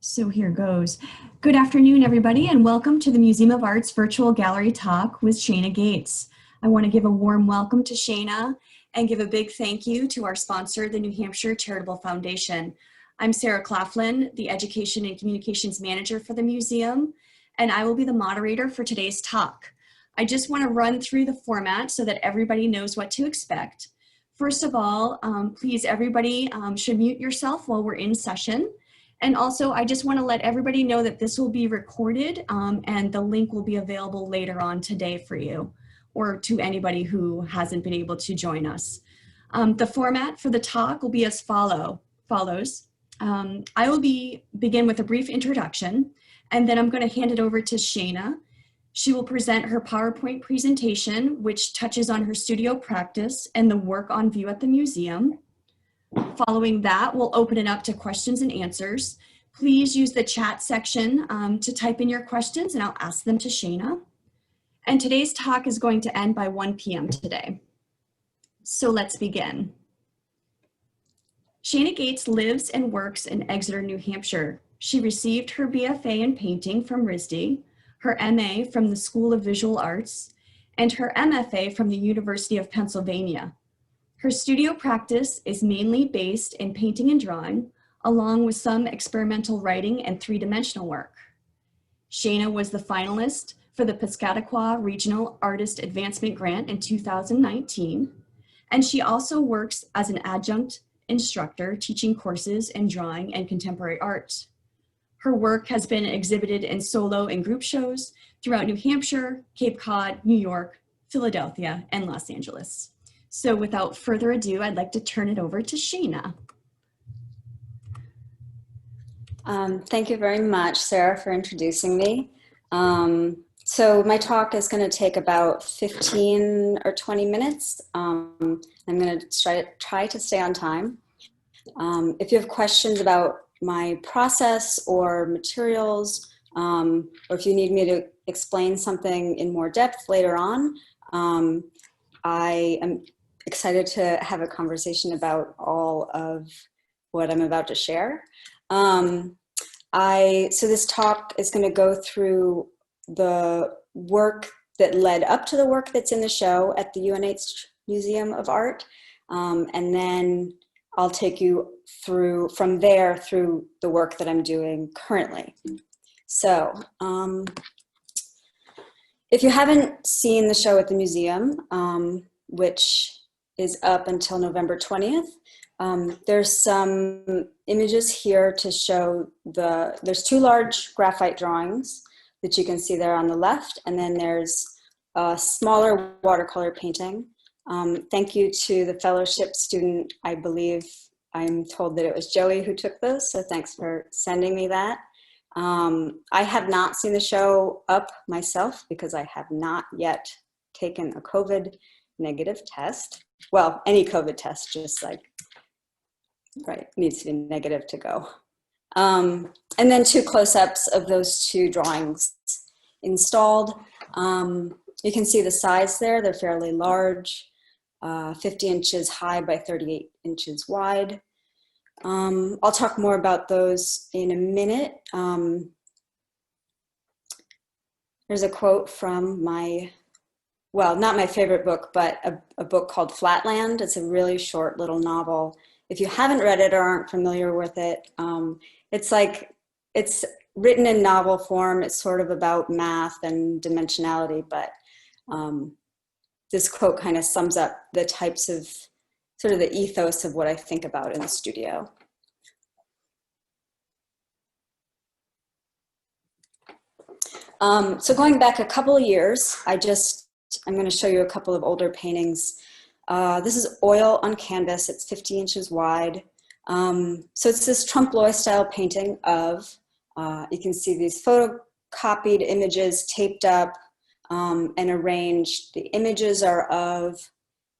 So here goes. Good afternoon, everybody, and welcome to the Museum of Art's virtual gallery talk with Shaina Gates. I want to give a warm welcome to Shaina and give a big thank you to our sponsor, the New Hampshire Charitable Foundation. I'm Sarah Claflin, the Education and Communications Manager for the museum, and I will be the moderator for today's talk. I just want to run through the format so that everybody knows what to expect. First of all, please, everybody should mute yourself while we're in session. And also, I just want to let everybody know that this will be recorded and the link will be available later on today for you or to anybody who hasn't been able to join us. The format for the talk will be as follows. I will begin with a brief introduction, and then I'm going to hand it over to Shaina. She will present her PowerPoint presentation, which touches on her studio practice and the work on view at the museum. Following that, we'll open it up to questions and answers. Please use the chat section to type in your questions and I'll ask them to Shaina. And today's talk is going to end by 1 p.m. today. So let's begin. Shaina Gates lives and works in Exeter, New Hampshire. She received her BFA in painting from RISD, her MA from the School of Visual Arts, and her MFA from the University of Pennsylvania. Her studio practice is mainly based in painting and drawing, along with some experimental writing and three-dimensional work. Shaina was the finalist for the Piscataqua Regional Artist Advancement Grant in 2019, and she also works as an adjunct instructor teaching courses in drawing and contemporary art. Her work has been exhibited in solo and group shows throughout New Hampshire, Cape Cod, New York, Philadelphia, and Los Angeles. So without further ado, I'd like to turn it over to Shaina. Thank you very much, Sarah, for introducing me. So my talk is going to take about 15 or 20 minutes. I'm going to try to stay on time. If you have questions about my process or materials, or if you need me to explain something in more depth later on, I am excited to have a conversation about all of what I'm about to share. So this talk is going to go through the work that led up to the work that's in the show at the UNH Museum of Art, and then I'll take you through from there through the work that I'm doing currently. So if you haven't seen the show at the museum, which is up until November 20th, there's some images here to show there's two large graphite drawings that you can see there on the left, and then there's a smaller watercolor painting. Thank you to the fellowship student. I believe I'm told that it was Joey who took those, so thanks for sending me that. I have not seen the show up myself because I have not yet taken a COVID negative test. Well, any COVID test, just like, right, needs to be negative to go. And then two close-ups of those two drawings installed. You can see the size there, they're fairly large, 50 inches high by 38 inches wide. I'll talk more about those in a minute. There's a quote from well, not my favorite book, but a book called Flatland. It's a really short little novel. If you haven't read it or aren't familiar with it, it's written in novel form. It's sort of about math and dimensionality, but this quote kind of sums up the types of, sort of the ethos of what I think about in the studio. So going back a couple of years, I'm going to show you a couple of older paintings. This is oil on canvas. It's 50 inches wide. So it's this trompe-l'oeil style painting of, you can see these photocopied images taped up and arranged. The images are of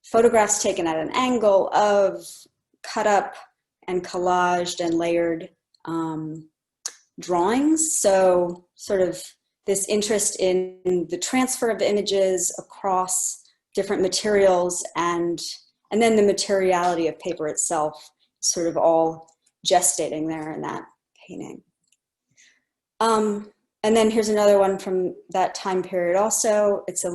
photographs taken at an angle, of cut up and collaged and layered drawings. So sort of this interest in the transfer of images across different materials and then the materiality of paper itself, sort of all gestating there in that painting. And then here's another one from that time period also. It's a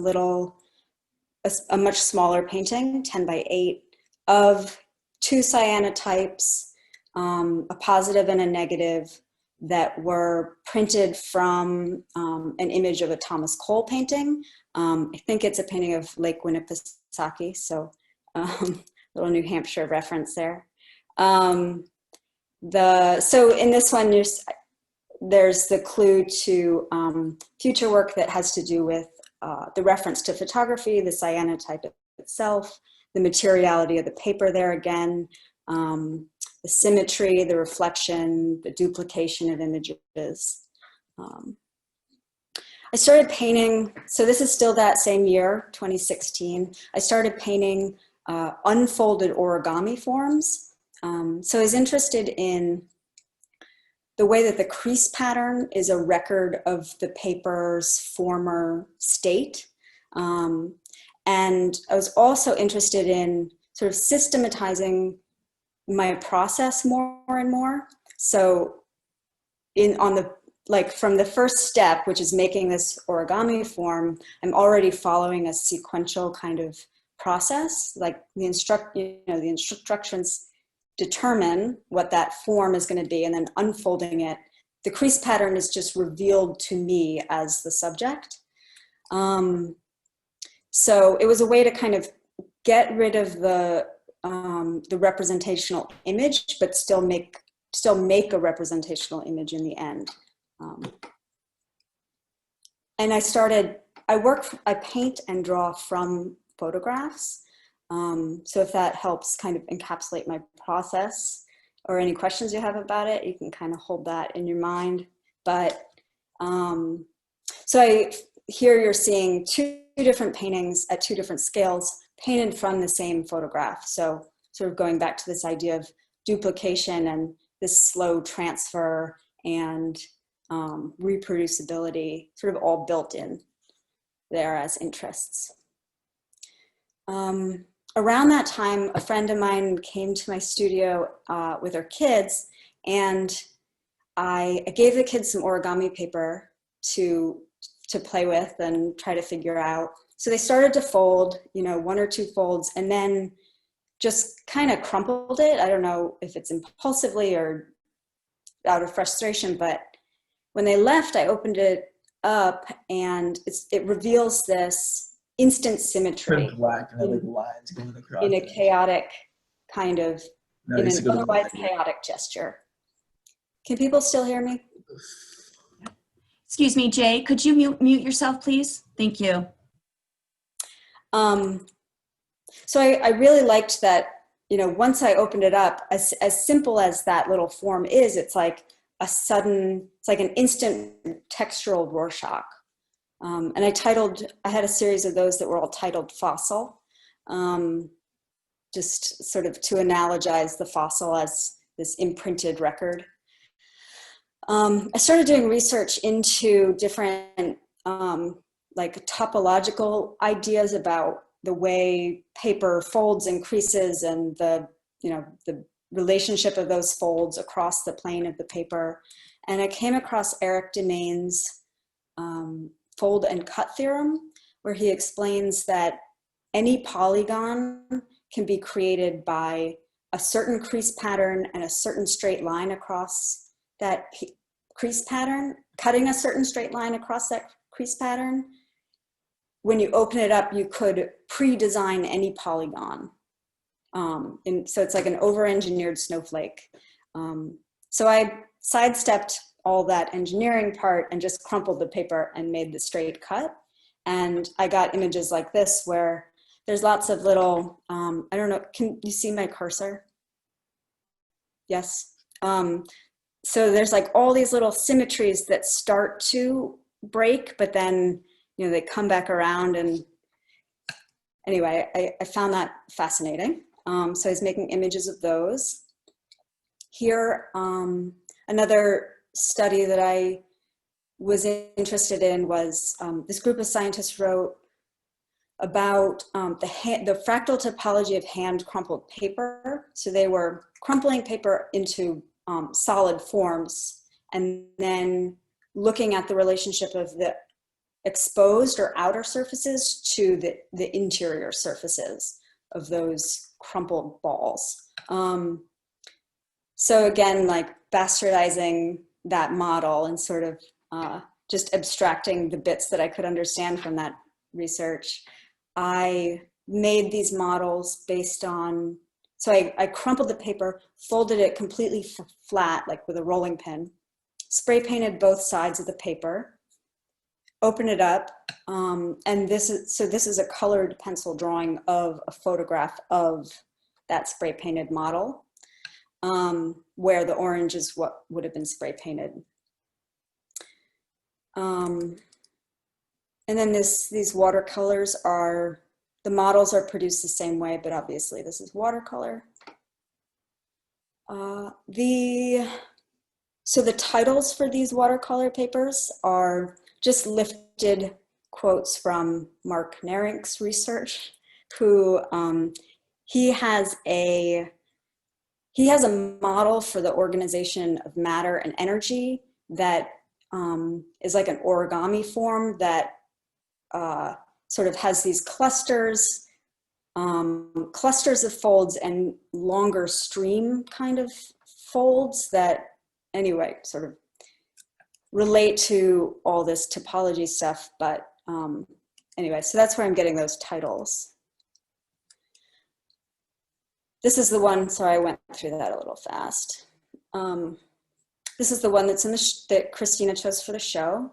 much smaller painting, 10 by 8, of two cyanotypes, a positive and a negative, that were printed from an image of a Thomas Cole painting. I think it's a painting of Lake Winnipesaukee, so little New Hampshire reference there. So in this one, there's the clue to future work that has to do with the reference to photography, the cyanotype itself, the materiality of the paper there again, the symmetry, the reflection, the duplication of images. I started painting, so this is still that same year, 2016. I started painting unfolded origami forms. So I was interested in the way that the crease pattern is a record of the paper's former state. And I was also interested in sort of systematizing my process more and more. So from the first step, which is making this origami form, I'm already following a sequential kind of process. Like the instructions determine what that form is going to be, and then unfolding it, the crease pattern is just revealed to me as the subject. So it was a way to kind of get rid of the representational image, but still make a representational image in the end. And I paint and draw from photographs. So if that helps kind of encapsulate my process, or any questions you have about it, you can kind of hold that in your mind. But so here you're seeing two different paintings at two different scales, painted from the same photograph. So sort of going back to this idea of duplication and this slow transfer and reproducibility, sort of all built in there as interests. Around that time, a friend of mine came to my studio with her kids, and I gave the kids some origami paper to play with and try to figure out. So they started to fold, one or two folds, and then just kind of crumpled it. I don't know if it's impulsively or out of frustration, but when they left, I opened it up, and it reveals this instant symmetry black and have like lines going across in a chaotic kind of, in an otherwise chaotic gesture. Can people still hear me? Excuse me, Jay, could you mute yourself, please? Thank you. So I really liked that, once I opened it up, as simple as that little form is, it's like it's like an instant textural Rorschach. And I had a series of those that were all titled Fossil, just sort of to analogize the fossil as this imprinted record. I started doing research into different like topological ideas about the way paper folds and creases, and the relationship of those folds across the plane of the paper. And I came across Eric Demaine's fold and cut theorem, where he explains that any polygon can be created by a certain crease pattern and a certain straight line across that crease pattern, cutting a certain straight line across that crease pattern. When you open it up, you could pre-design any polygon. And so it's like an over-engineered snowflake. So I sidestepped all that engineering part and just crumpled the paper and made the straight cut. And I got images like this, where there's lots of little, I don't know, can you see my cursor? Yes. So there's like all these little symmetries that start to break, but then, they come back around. And anyway, I found that fascinating. So I was making images of those. Here, another study that I was interested in was this group of scientists wrote about the fractal topology of hand crumpled paper. So they were crumpling paper into solid forms, and then looking at the relationship of the exposed or outer surfaces to the interior surfaces of those crumpled balls. So again, like bastardizing that model and sort of just abstracting the bits that I could understand from that research, I made these models based on, so I crumpled the paper, folded it completely flat, like with a rolling pin, spray painted both sides of the paper, open it up, and this is a colored pencil drawing of a photograph of that spray painted model, where the orange is what would have been spray painted. And then these watercolors are, the models are produced the same way, but obviously this is watercolor. So the titles for these watercolor papers are just lifted quotes from Mark Nerink's research, who he has a model for the organization of matter and energy that is like an origami form that sort of has these clusters of folds and longer stream kind of folds that, anyway, sort of relate to all this topology stuff. But anyway, so that's where I'm getting those titles. This is the one, sorry, I went through that a little fast. This is the one that's in that Christina chose for the show.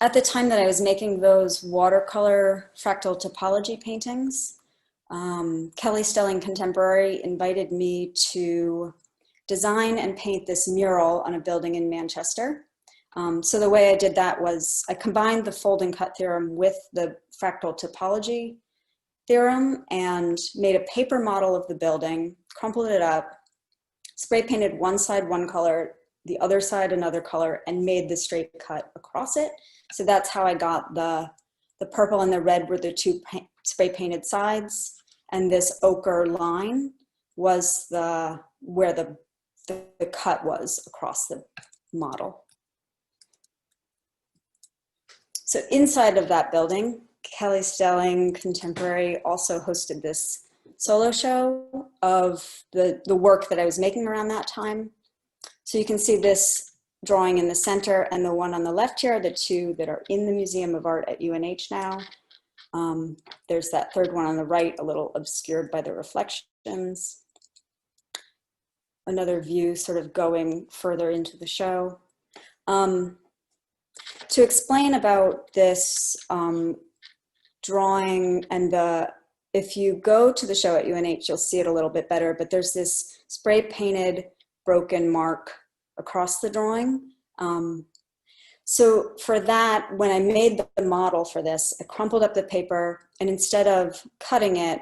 At the time that I was making those watercolor fractal topology paintings, Kelly Stelling Contemporary invited me to design and paint this mural on a building in Manchester. So the way I did that was I combined the fold and cut theorem with the fractal topology theorem and made a paper model of the building, crumpled it up, spray painted one side one color, the other side another color, and made the straight cut across it. So that's how I got the purple and the red were the two spray painted sides, and this ochre line was where the cut was across the model. So inside of that building, Kelly Stelling Contemporary also hosted this solo show of the work that I was making around that time. So you can see this drawing in the center and the one on the left here, the two that are in the Museum of Art at UNH now. There's that third one on the right, a little obscured by the reflections. Another view sort of going further into the show. To explain about this drawing and if you go to the show at UNH, you'll see it a little bit better, but there's this spray painted broken mark across the drawing. So for that, when I made the model for this, I crumpled up the paper, and instead of cutting it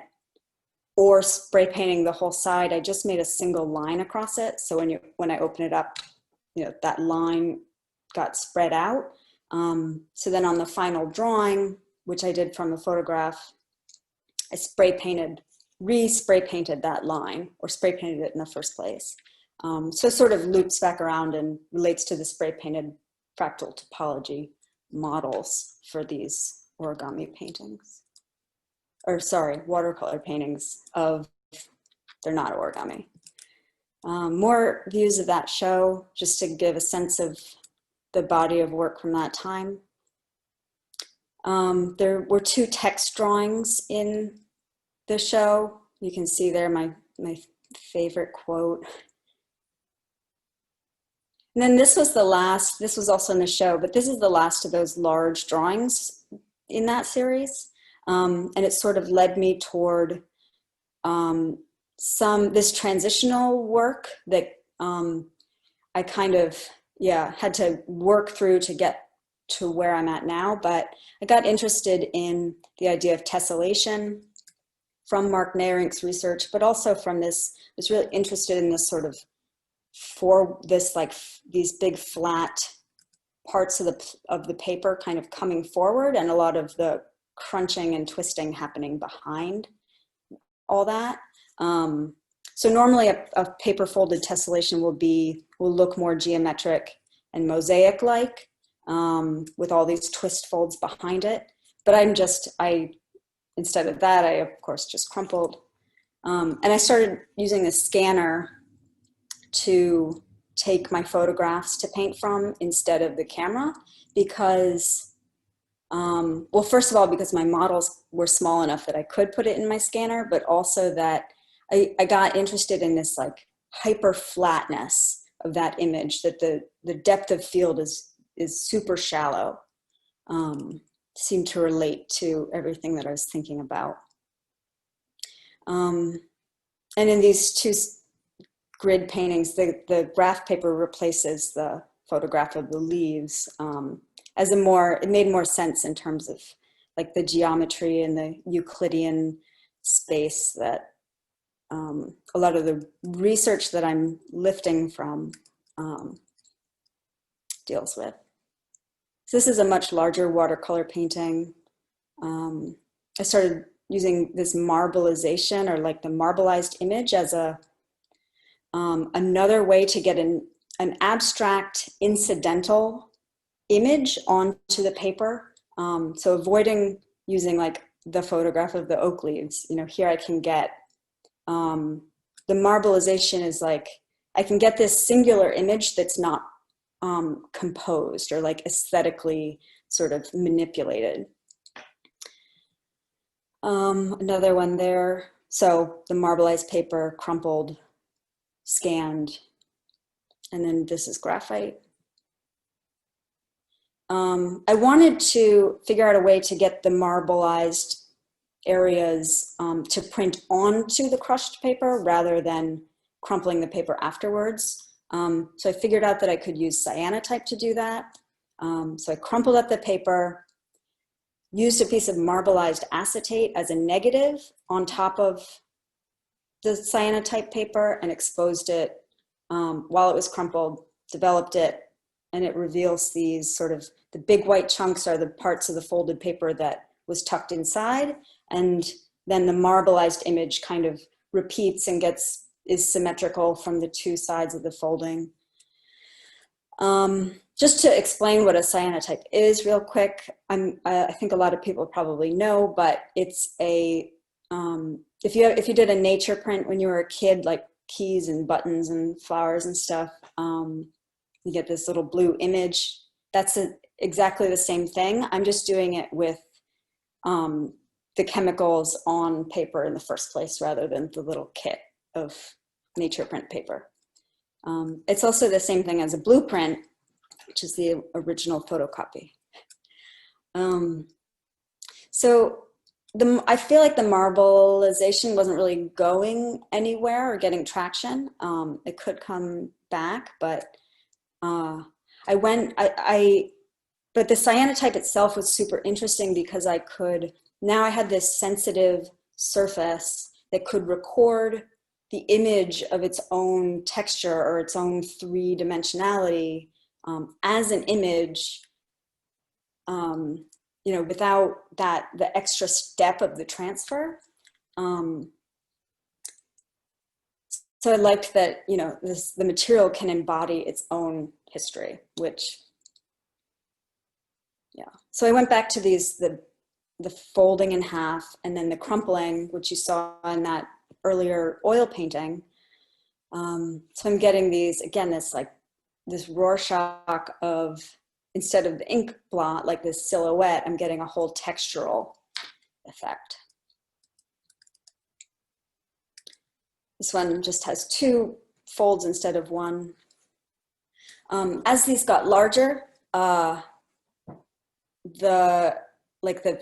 or spray painting the whole side, I just made a single line across it. So when I open it up, that line got spread out. So then on the final drawing, which I did from the photograph, I re-spray painted that line, or spray painted it in the first place. So it sort of loops back around and relates to the spray painted fractal topology models for these origami paintings. Or sorry, watercolor paintings of, they're not origami. More views of that show, just to give a sense of the body of work from that time. There were two text drawings in the show. You can see there my favorite quote. And then this was the last, this was also in the show, but this is the last of those large drawings in that series. And it sort of led me toward this transitional work that I kind of, had to work through to get to where I'm at now. But I got interested in the idea of tessellation from Mark Nerink's research, but also from was really interested in this sort of these big flat parts of the paper kind of coming forward, and a lot of the crunching and twisting happening behind all that. So normally a paper folded tessellation will look more geometric and mosaic-like with all these twist folds behind it. But instead of that, I of course just crumpled. And I started using a scanner to take my photographs to paint from instead of the camera because, well, first of all, because my models were small enough that I could put it in my scanner, but also that I got interested in this like hyper flatness of that image, that the depth of field is super shallow. Seemed to relate to everything that I was thinking about. And in these two grid paintings, the graph paper replaces the photograph of the leaves it made more sense in terms of like the geometry and the Euclidean space that a lot of the research that I'm lifting from deals with. So this is a much larger watercolor painting. I started using this marbleization, or like the marbleized image, as another way to get an abstract incidental image onto the paper. So avoiding using like the photograph of the oak leaves, here I can get, the marbleization is like, I can get this singular image that's not composed or like aesthetically sort of manipulated. Another one there. So the marbleized paper, crumpled, scanned, and then this is graphite. I wanted to figure out a way to get the marbleized areas to print onto the crushed paper rather than crumpling the paper afterwards. So I figured out that I could use cyanotype to do that. So I crumpled up the paper, used a piece of marbleized acetate as a negative on top of the cyanotype paper and exposed it while it was crumpled, developed it, and it reveals these sort of, the big white chunks are the parts of the folded paper that was tucked inside, and then the marbleized image kind of repeats and is symmetrical from the two sides of the folding. Just to explain what a cyanotype is real quick, I think a lot of people probably know, but it's a, if you did a nature print when you were a kid, like keys and buttons and flowers and stuff, you get this little blue image. That's exactly the same thing. I'm just doing it with the chemicals on paper in the first place rather than the little kit of nature print paper. It's also the same thing as a blueprint, which is the original photocopy. So I feel like the marbleization wasn't really going anywhere or getting traction. It could come back, but but the cyanotype itself was super interesting because now I had this sensitive surface that could record the image of its own texture or its own three-dimensionality as an image, without the extra step of the transfer. So I liked that, the material can embody its own history, which, yeah. So I went back to the folding in half and then the crumpling, which you saw in that earlier oil painting. So I'm getting these, again, this Rorschach of, instead of the ink blot, like this silhouette, I'm getting a whole textural effect. This one just has two folds instead of one. As these got larger, the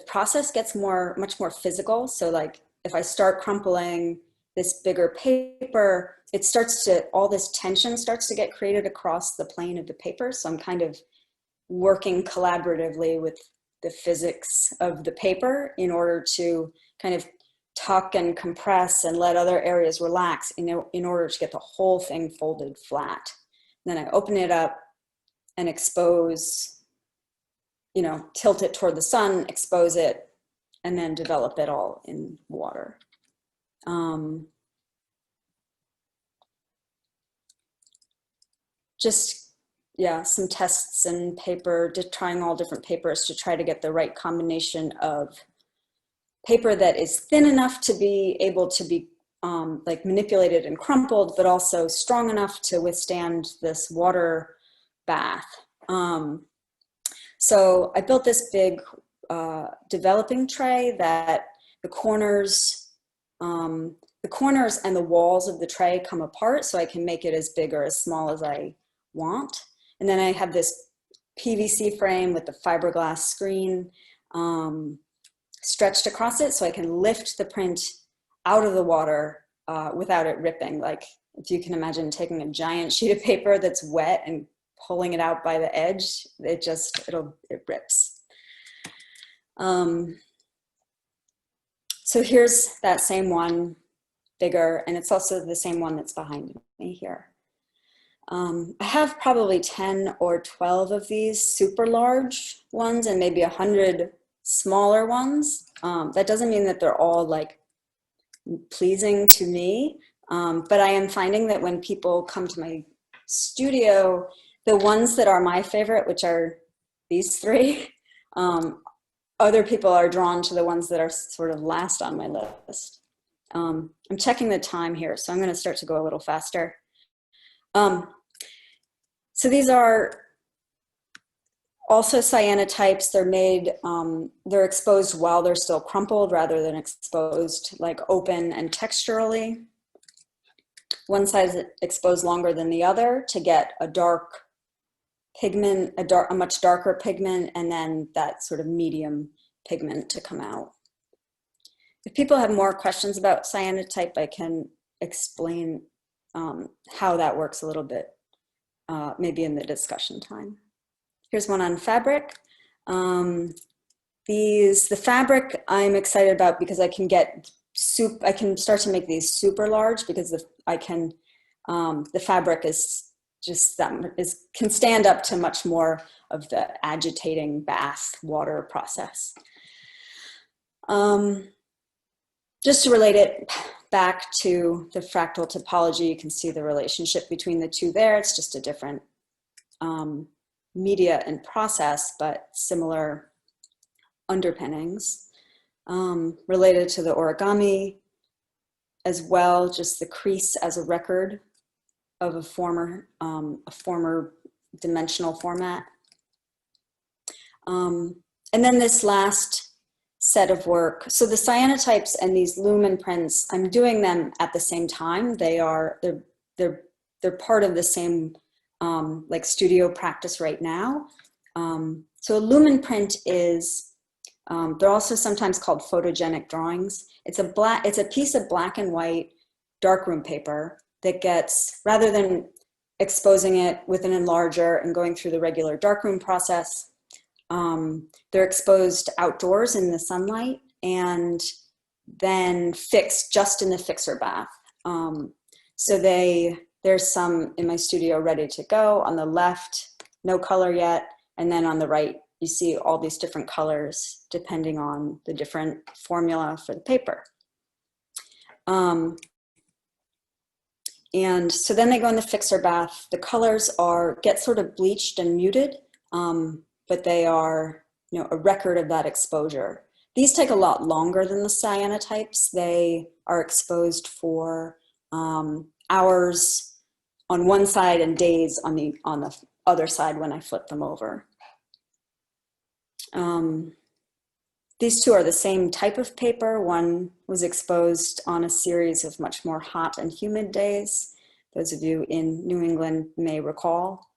process gets much more physical. So like if I start crumpling this bigger paper, all this tension starts to get created across the plane of the paper. So I'm kind of working collaboratively with the physics of the paper in order to kind of tuck and compress and let other areas relax in order to get the whole thing folded flat. And then I open it up and expose, tilt it toward the sun, expose it, and then develop it all in water. just, yeah, some tests and paper, trying all different papers to try to get the right combination of paper that is thin enough to be able to be like manipulated and crumpled, but also strong enough to withstand this water bath. So I built this big developing tray that the corners and the walls of the tray come apart, so I can make it as big or as small as I want. And then I have this PVC frame with the fiberglass screen stretched across it, so I can lift the print out of the water without it ripping. Like, if you can imagine taking a giant sheet of paper that's wet and pulling it out by the edge, it rips. So here's that same one, bigger, and it's also the same one that's behind me here. I have probably 10 or 12 of these super large ones and maybe 100 smaller ones. That doesn't mean that they're all like pleasing to me, but I am finding that when people come to my studio, the ones that are my favorite, which are these three, other people are drawn to the ones that are sort of last on my list. I'm checking the time here, so I'm going to start to go a little faster. So these are also cyanotypes. They're made, they're exposed while they're still crumpled rather than exposed like open and texturally. One side is exposed longer than the other to get a dark pigment, a much darker pigment, and then that sort of medium pigment to come out. If people have more questions about cyanotype, I can explain how that works a little bit, maybe in the discussion time. Here's one on fabric. The fabric I'm excited about because I can start to make these super large because the fabric is just can stand up to much more of the agitating bath water process. Just to relate it back to the fractal topology, you can see the relationship between the two there. It's just a different media and process, but similar underpinnings. Related to the origami as well, just the crease as a record of a former dimensional format. And then this last set of work. So the cyanotypes and these Lumen prints, I'm doing them at the same time. They're part of the same like studio practice right now. So a Lumen print is, they're also sometimes called photogenic drawings. It's a piece of black and white darkroom paper that gets, rather than exposing it with an enlarger and going through the regular darkroom process, they're exposed outdoors in the sunlight and then fixed just in the fixer bath. So there's some in my studio ready to go. On the left, no color yet. And then on the right, you see all these different colors depending on the different formula for the paper. And so then they go in the fixer bath. The colors get sort of bleached and muted, but they are, a record of that exposure. These take a lot longer than the cyanotypes. They are exposed for hours on one side and days on the other side when I flip them over. These two are the same type of paper. One was exposed on a series of much more hot and humid days. Those of you in New England may recall.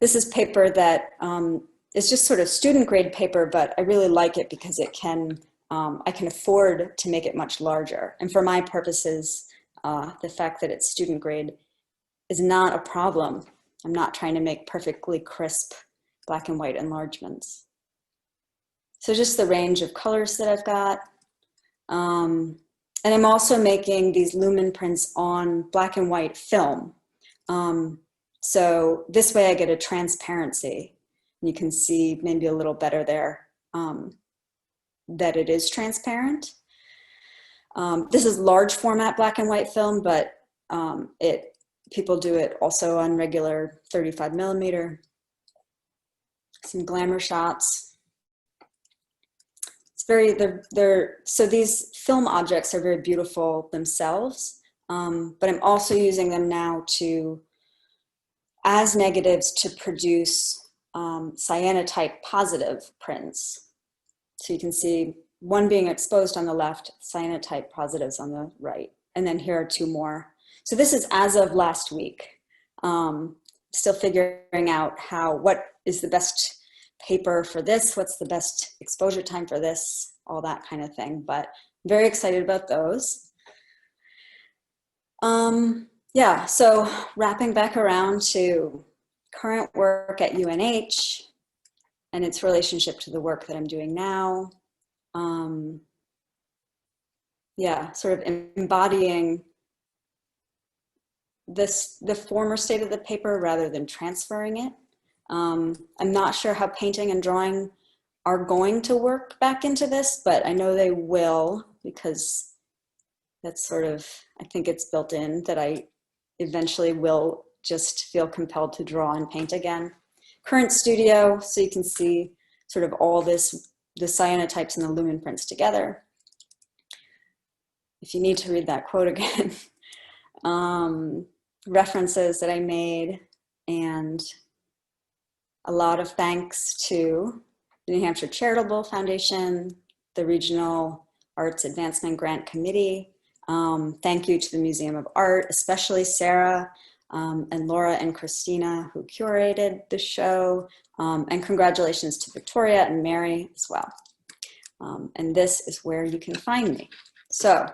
This is paper that is just sort of student grade paper, but I really like it because I can afford to make it much larger. And for my purposes, the fact that it's student grade is not a problem. I'm not trying to make perfectly crisp black and white enlargements. So just the range of colors that I've got. And I'm also making these Lumen prints on black and white film. So this way I get a transparency. You can see maybe a little better there. that it is transparent. This is large format black and white film, but people do it also on regular 35 millimeter. Some glamour shots. It's very, so these film objects are very beautiful themselves, but I'm also using them now as negatives to produce cyanotype positive prints. So you can see one being exposed on the left, cyanotype positives on the right. And then here are two more. So this is as of last week. Still figuring out what is the best paper for this, what's the best exposure time for this, all that kind of thing. But very excited about those. Yeah, so wrapping back around to current work at UNH and its relationship to the work that I'm doing now. Yeah, sort of embodying the former state of the paper rather than transferring it. I'm not sure how painting and drawing are going to work back into this, but I know they will, because that's sort of, I think it's built in that I eventually will just feel compelled to draw and paint again. Current studio, so you can see sort of all this, the cyanotypes and the Lumen prints together. If you need to read that quote again. References that I made, and a lot of thanks to the New Hampshire Charitable Foundation, the Regional Arts Advancement Grant Committee. Thank you to the Museum of Art, especially Sarah and Laura and Christina who curated the show, and congratulations to Victoria and Mary as well. And this is where you can find me. So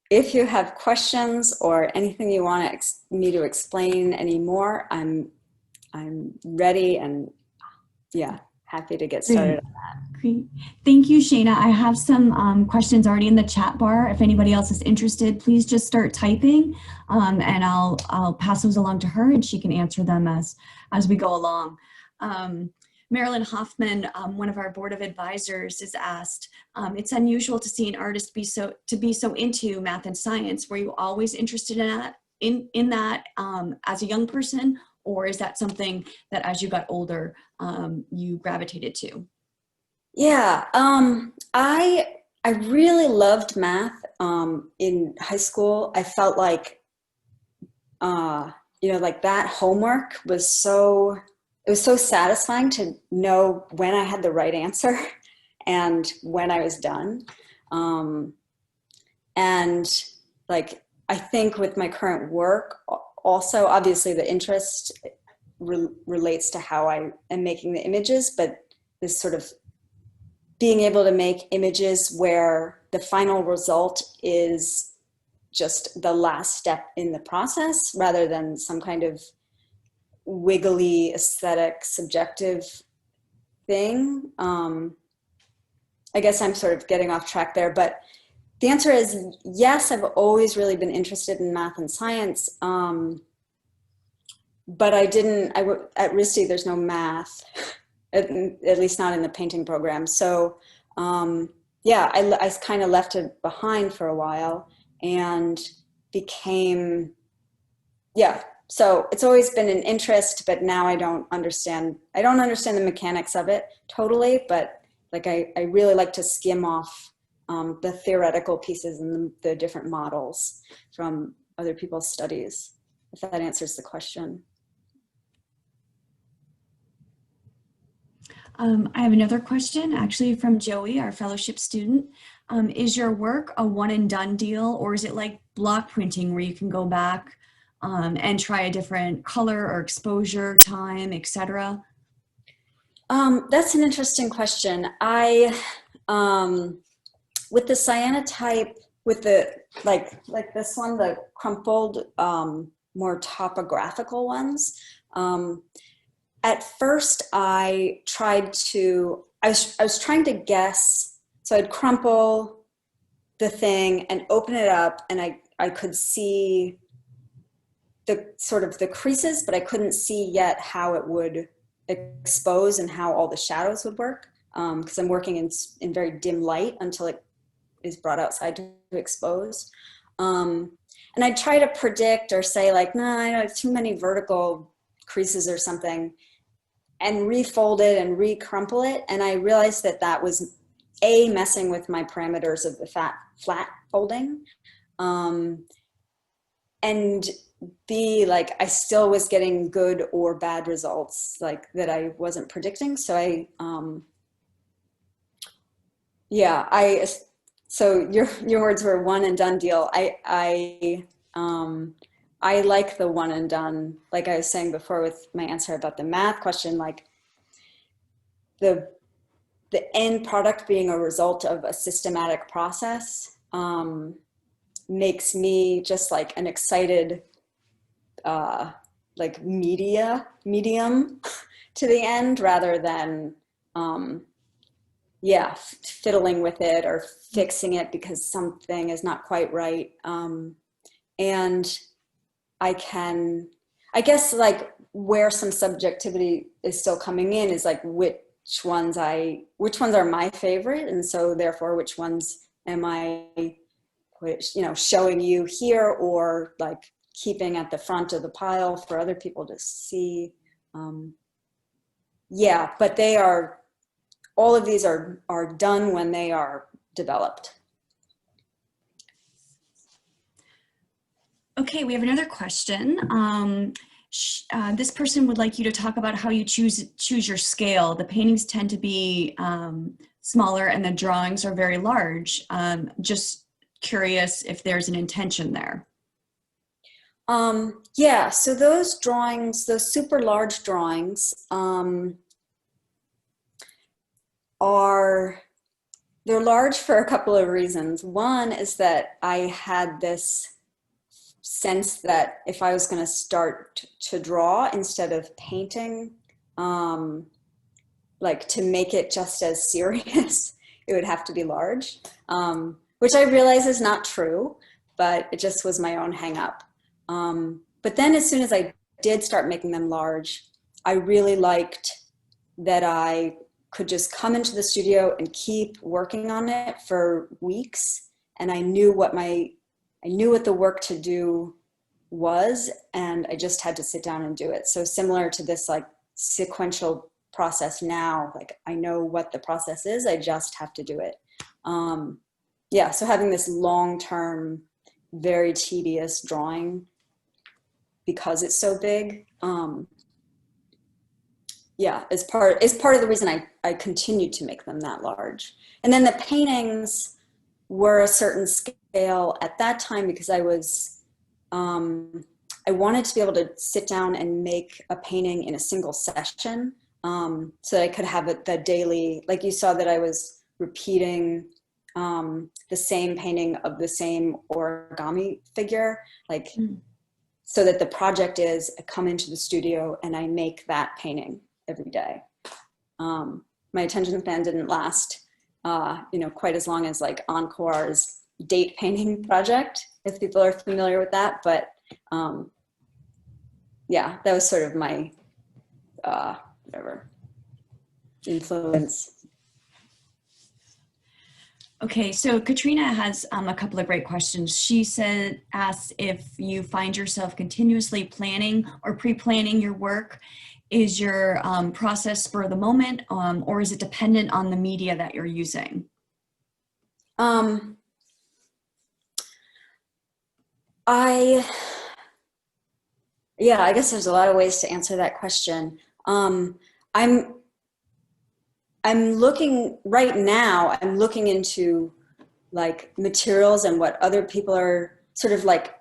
if you have questions or anything you want me to explain anymore, I'm ready and yeah, happy to get started on that. Great. Thank you, Shaina. I have some questions already in the chat bar. If anybody else is interested, please just start typing, and I'll pass those along to her, and she can answer them as we go along. Marilyn Hoffman, one of our board of advisors, is asked, it's unusual to see an artist be so into math and science. Were you always interested in that as a young person, or is that something that as you got older, you gravitated to? Yeah, I really loved math in high school. I felt like, like that homework was so satisfying to know when I had the right answer and when I was done. And like, I think with my current work, also obviously the interest relates to how I am making the images, but this sort of being able to make images where the final result is just the last step in the process rather than some kind of wiggly aesthetic subjective thing. I guess I'm sort of getting off track there, but the answer is yes, I've always really been interested in math and science, but at RISD there's no math, at least not in the painting program. So yeah, I kind of left it behind for a while and became, yeah. So it's always been an interest, but now I don't understand the mechanics of it totally, but like I really like to skim off the theoretical pieces and the different models from other people's studies, if that answers the question. I have another question actually from Joey, our fellowship student. Is your work a one and done deal, or is it like block printing where you can go back and try a different color or exposure time, etc.? That's an interesting question. With the cyanotype, with the like this one, the crumpled, more topographical ones. At first, I was trying to guess. So I'd crumple the thing and open it up, and I could see the sort of the creases, but I couldn't see yet how it would expose and how all the shadows would work. because I'm working in very dim light until it is brought outside to expose. And I try to predict or say like, nah, I know too many vertical creases or something, and refold it and recrumple it. And I realized that that was A, messing with my parameters of the flat folding, and B, like I still was getting good or bad results like that I wasn't predicting. So so your words were one and done deal. I like the one and done, like I was saying before with my answer about the math question, like the end product being a result of a systematic process makes me just like an excited like medium to the end, rather than fiddling with it or fixing it because something is not quite right. And I guess like where some subjectivity is still coming in is like which ones are my favorite, and so therefore which ones am I showing you here, or like keeping at the front of the pile for other people to see. But all of these are done when they are developed. Okay, we have another question. This person would like you to talk about how you choose your scale. The paintings tend to be smaller and the drawings are very large. Just curious if there's an intention there. So those drawings, those super large drawings, they're large for a couple of reasons. One is that I had this sense that if I was going to start to draw instead of painting, like to make it just as serious, it would have to be large, which I realize is not true, but it just was my own hang up. But then as soon as I did start making them large, I really liked that I could just come into the studio and keep working on it for weeks. And I knew what the work to do was, and I just had to sit down and do it. So similar to this like sequential process now, like I know what the process is, I just have to do it. So having this long-term, very tedious drawing because it's so big, is part of the reason I continued to make them that large. And then the paintings were a certain scale at that time because I wanted to be able to sit down and make a painting in a single session, so that I could have the daily, like you saw that I was repeating the same painting of the same origami figure, like so that the project is I come into the studio and I make that painting every day. My attention span didn't last quite as long as like Encore's date painting project, if people are familiar with that, but that was sort of my influence. Okay, so Katrina has a couple of great questions. She asks if you find yourself continuously planning or pre-planning your work. Is your process spur of the moment, or is it dependent on the media that you're using? I guess there's a lot of ways to answer that question. I'm looking right now, I'm looking into like materials and what other people are sort of like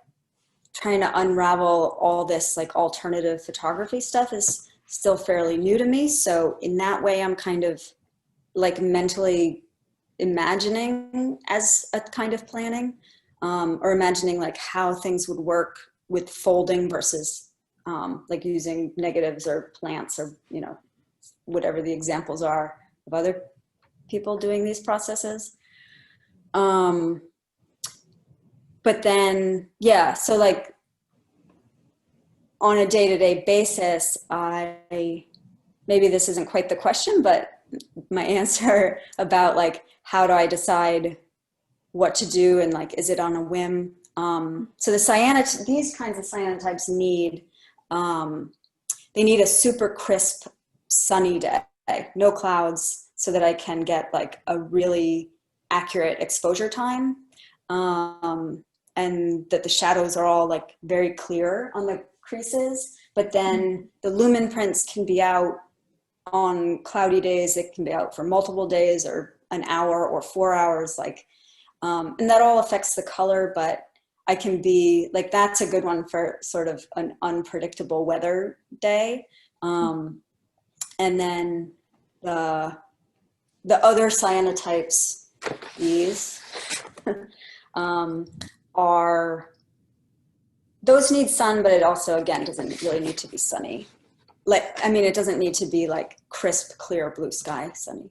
trying to unravel. All this like alternative photography stuff is still fairly new to me. So in that way, I'm kind of like mentally imagining as a kind of planning, or imagining like how things would work with folding versus like using negatives or plants or, whatever the examples are of other people doing these processes. But then, so like on a day-to-day basis, maybe this isn't quite the question, but my answer about like, how do I decide what to do, and like, is it on a whim? So these kinds of cyanotypes need, they need a super crisp, sunny day, no clouds, so that I can get like a really accurate exposure time. And that the shadows are all like very clear on the creases, but then the lumen prints can be out on cloudy days. It can be out for multiple days or an hour or 4 hours, like, and that all affects the color, but I can be like, that's a good one for sort of an unpredictable weather day. And then the other cyanotypes, these, those need sun, but it also, again, doesn't really need to be sunny. Like, I mean, it doesn't need to be like crisp, clear blue sky sunny.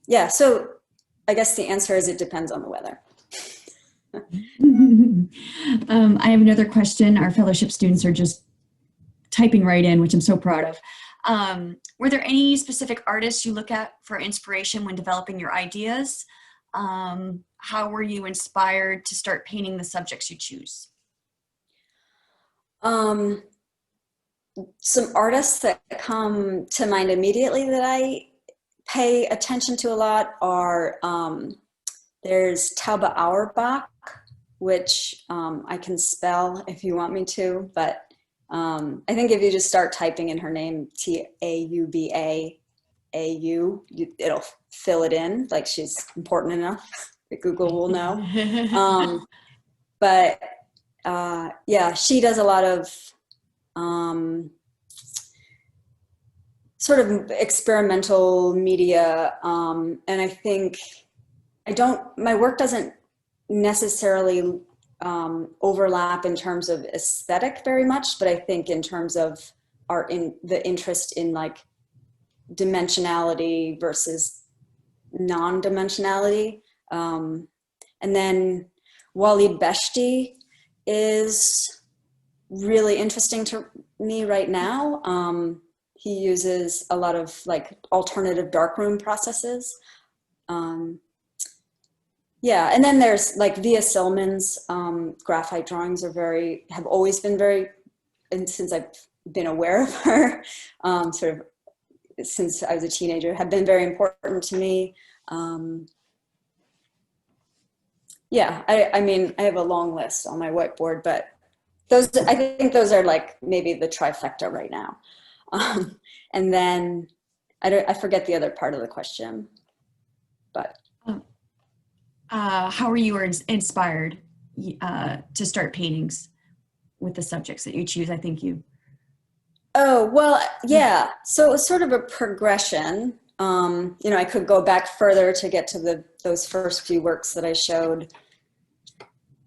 Yeah, so I guess the answer is it depends on the weather. I have another question. Our fellowship students are just typing right in, which I'm so proud of. Were there any specific artists you look at for inspiration when developing your ideas? How were you inspired to start painting the subjects you choose? Some artists that come to mind immediately that I pay attention to a lot are, there's Taube Auerbach, which I can spell if you want me to, but I think if you just start typing in her name, Taubau, it'll fill it in, like she's important enough that Google will know. But yeah, she does a lot of sort of experimental media, and I think my work doesn't necessarily overlap in terms of aesthetic very much, but I think in terms of the interest in like dimensionality versus non-dimensionality. And then Walid Beshti is really interesting to me right now. He uses a lot of like alternative darkroom processes. Yeah, and then there's like Via Silman's graphite drawings have always been very, and since I've been aware of her, sort of since I was a teenager, have been very important to me. Yeah, I mean, I have a long list on my whiteboard, but I think those are like maybe the trifecta right now. And then I forget the other part of the question, but. How were you inspired to start paintings with the subjects that you choose? I think you. Oh, well, yeah. So it was sort of a progression. You know, I could go back further to get to those first few works that I showed,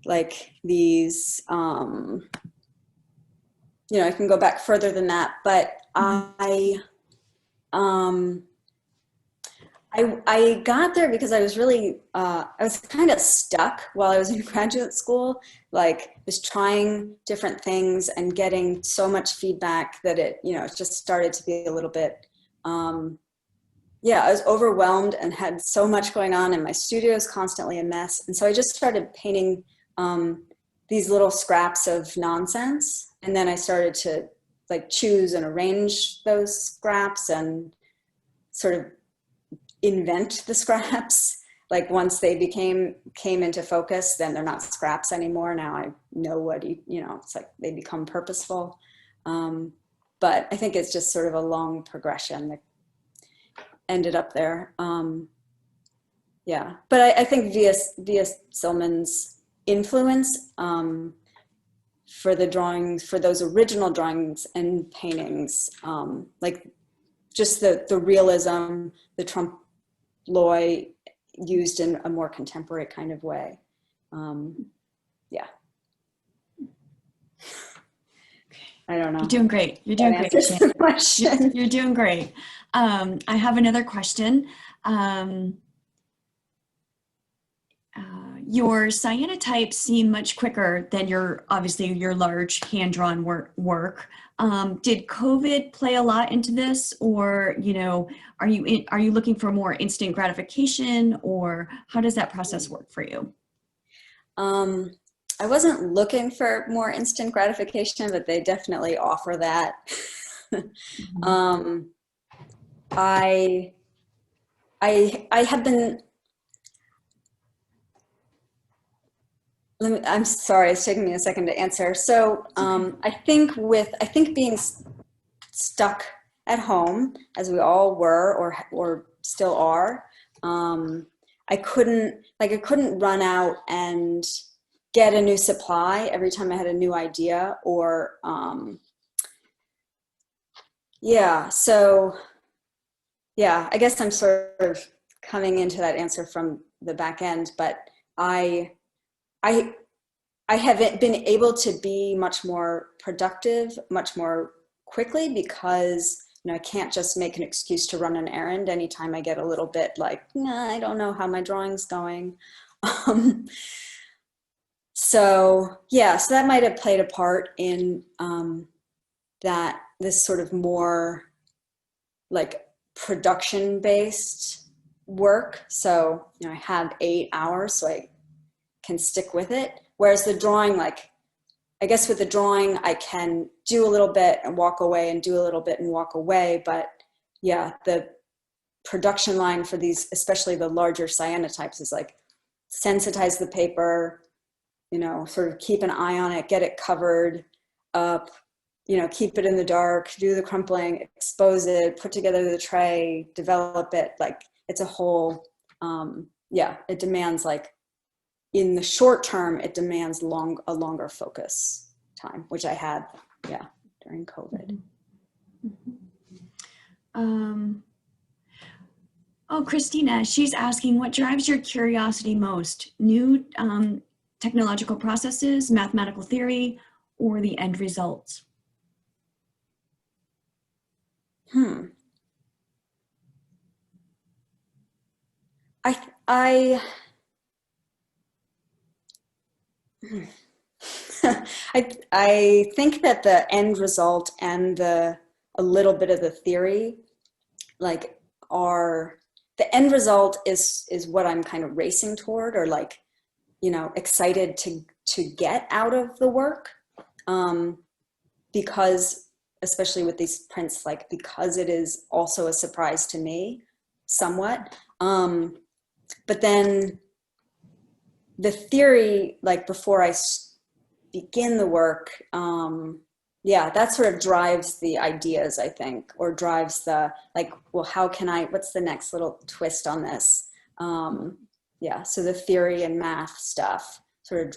like these, you know, I can go back further than that, but I got there because I was really, I was kind of stuck while I was in graduate school, like was trying different things and getting so much feedback that it, you know, it just started to be a little bit, yeah, I was overwhelmed and had so much going on, and my studio is constantly a mess. And so I just started painting these little scraps of nonsense. And then I started to like choose and arrange those scraps and sort of invent the scraps. Like once they came into focus, then they're not scraps anymore. Now I know what, you know, it's like they become purposeful. But I think it's just sort of a long progression that ended up there. Yeah, but I think via Silman's influence for the drawings, for those original drawings and paintings, like just the realism, the trompe l'oeil used in a more contemporary kind of way. Yeah. I don't know. You're doing great. You're doing great. You're doing great. I have another question. Your cyanotypes seem much quicker than obviously your large hand-drawn work. Did COVID play a lot into this, or are you looking for more instant gratification, or how does that process work for you? I wasn't looking for more instant gratification, but they definitely offer that. I have been. I'm sorry, it's taking me a second to answer. So I think being stuck at home, as we all were or still are, I couldn't run out and get a new supply every time I had a new idea, or I guess I'm sort of coming into that answer from the back end, but I have been able to be much more productive, much more quickly, because I can't just make an excuse to run an errand anytime I get a little bit like, nah, I don't know how my drawing's going. So that might have played a part in that this sort of more like production-based work. So I have 8 hours, so I can stick with it. Whereas the drawing, I guess with the drawing, I can do a little bit and walk away and do a little bit and walk away. But the production line for these, especially the larger cyanotypes, is sensitize the paper, sort of keep an eye on it, get it covered up, keep it in the dark, do the crumpling, expose it, put together the tray, develop it. It's a whole, it demands in the short term, it demands a longer focus time, which I had, during COVID. Christina, she's asking, what drives your curiosity most? New technological processes, mathematical theory, or the end results? I think that the end result and a little bit of the theory are, the end result is what I'm kind of racing toward, or excited to get out of the work, because especially with these prints, because it is also a surprise to me somewhat, but then the theory, before I begin the work, that sort of drives the ideas, I think, or drives the well, what's the next little twist on this? So the theory and math stuff sort of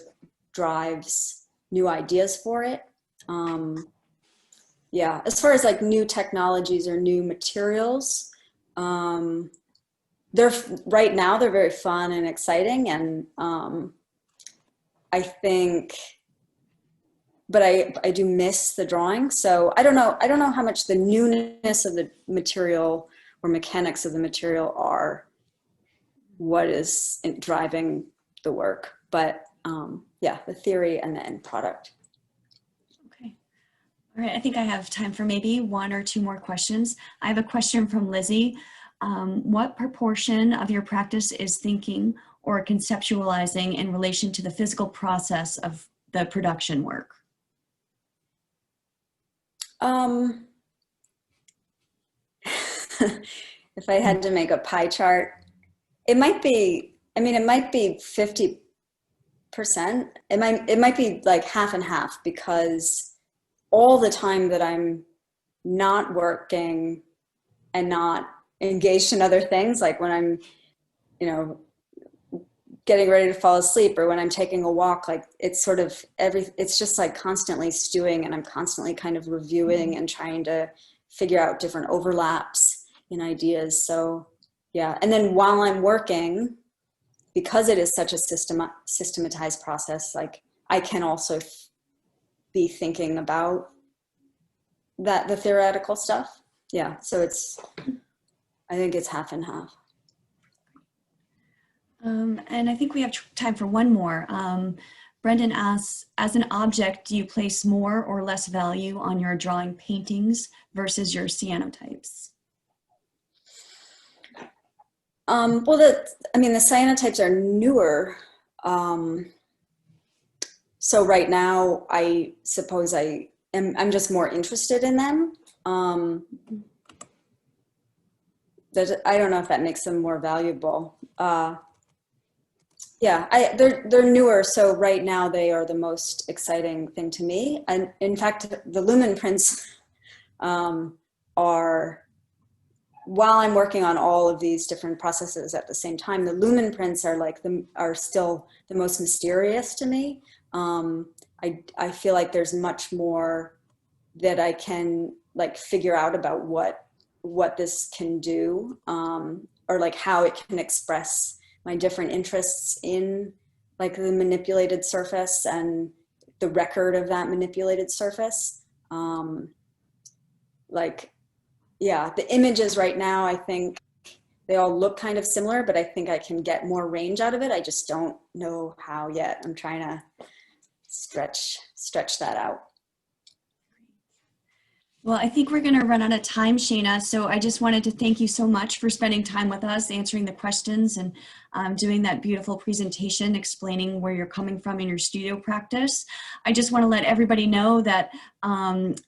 drives new ideas for it. As far as new technologies or new materials, right now they're very fun and exciting, and I think, but I do miss the drawing. So I don't know how much the newness of the material or mechanics of the material are what is driving the work, but the theory and the end product. Okay. All right, I think I have time for maybe 1 or 2 more questions. I have a question from Lizzie. What proportion of your practice is thinking or conceptualizing in relation to the physical process of the production work? If I had to make a pie chart, it might be 50%. It might be half and half, because all the time that I'm not working and not engaged in other things, when I'm, getting ready to fall asleep, or when I'm taking a walk, it's sort of it's just constantly stewing, and I'm constantly kind of reviewing and trying to figure out different overlaps in ideas. So and then while I'm working, because it is such a systematized process, I can also be thinking about the theoretical stuff. So I think it's half and half. And I think we have time for one more. Brendan asks, as an object, do you place more or less value on your drawing paintings versus your cyanotypes? Well, the cyanotypes are newer. So right now, I suppose I'm just more interested in them. I don't know if that makes them more valuable. Yeah, they're newer, so right now they are the most exciting thing to me. And in fact, the Lumen prints are, while I'm working on all of these different processes at the same time, the Lumen prints are still the most mysterious to me. I feel like there's much more that I can figure out about what this can do, or how it can express my different interests in the manipulated surface and the record of that manipulated surface. Yeah, the images right now, I think they all look kind of similar, but I think I can get more range out of it. I just don't know how yet. I'm trying to stretch that out. Well, I think we're going to run out of time, Shaina. So I just wanted to thank you so much for spending time with us, answering the questions, and doing that beautiful presentation, explaining where you're coming from in your studio practice. I just want to let everybody know that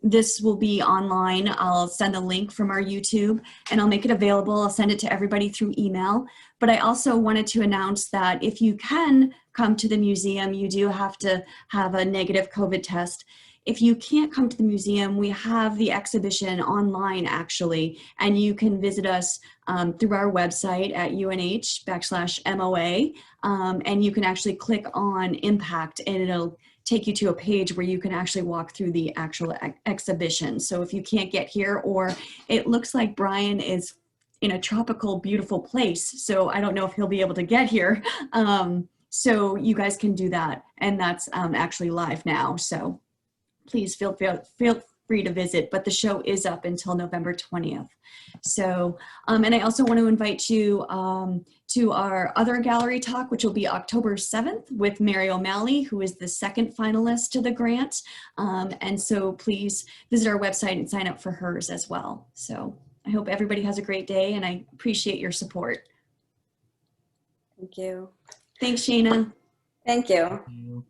this will be online. I'll send a link from our YouTube and I'll make it available. I'll send it to everybody through email. But I also wanted to announce that if you can come to the museum, you do have to have a negative COVID test. If you can't come to the museum, we have the exhibition online actually, and you can visit us through our website at UNH/MOA, and you can actually click on Impact and it'll take you to a page where you can actually walk through the actual exhibition. So if you can't get here, or it looks like Brian is in a tropical, beautiful place, so I don't know if he'll be able to get here. So you guys can do that, and that's actually live now. So please feel free to visit, but the show is up until November 20th. So, and I also want to invite you to our other gallery talk, which will be October 7th with Mary O'Malley, who is the second finalist to the grant. And so please visit our website and sign up for hers as well. So I hope everybody has a great day, and I appreciate your support. Thank you. Thanks, Shaina. Thank you. You.